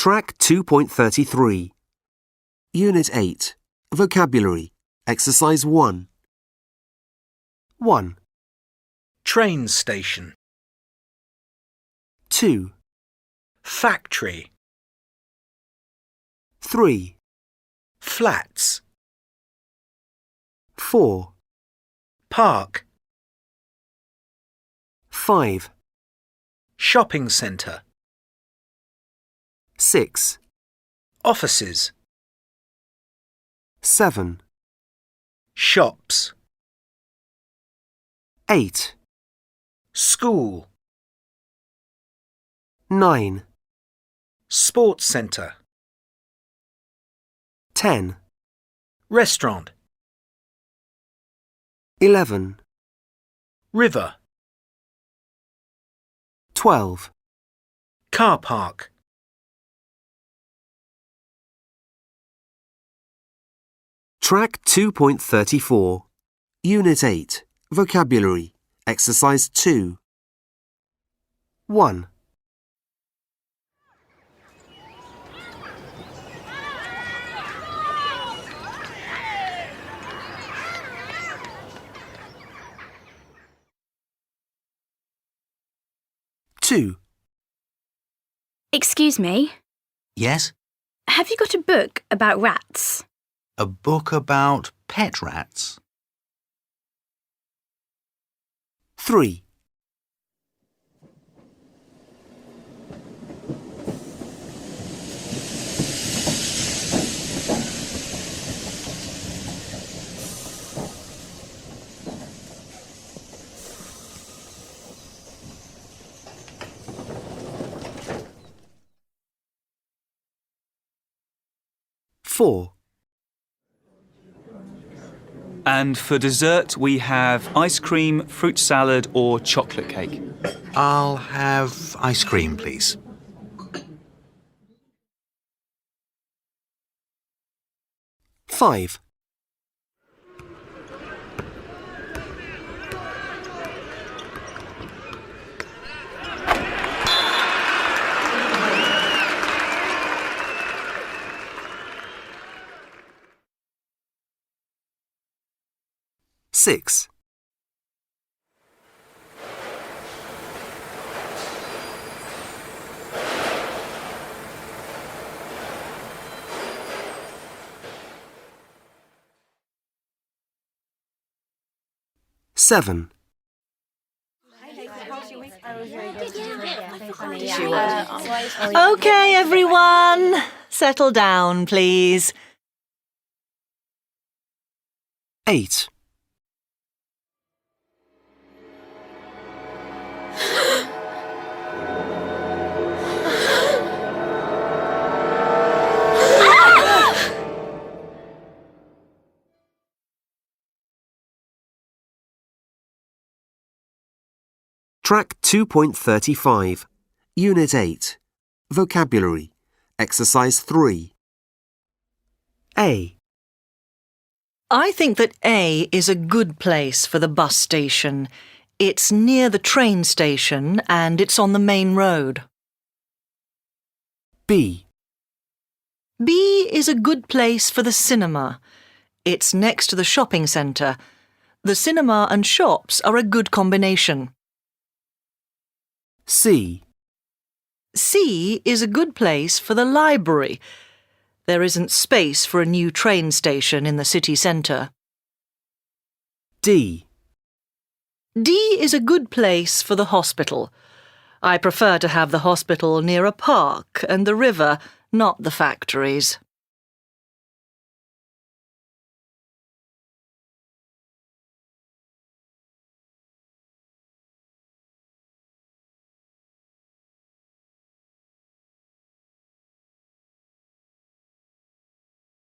Track 2.33. Unit 8. Vocabulary. Exercise 1. 1, Train station. 2, Factory. 3, Flats. 4, Park. 5, Shopping centre. 6, Offices. 7, Shops. 8, School. 9, Sports centre. 10, Restaurant. 11, River. 12. Car park. Track 2.34. Unit 8. Vocabulary. Exercise 2. 1, 2, Excuse me, Yes? have you got a book about rats? A book about pet rats? 3, 4, And for dessert, we have ice cream, fruit salad or chocolate cake. I'll have ice cream, please. 5, 6, 7, OK, everyone. Settle down, please. 8, 'Track 2.35. Unit 8. Vocabulary. Exercise 3. A, I think that A is a good place for the bus station. It's near the train station and it's on the main road. B, B is a good place for the cinema. It's next to the shopping centre. The cinema and shops are a good combination. C, C is a good place for the library. There isn't space for a new train station in the city centre. D, D is a good place for the hospital. I prefer to have the hospital near a park and the river, not the factories.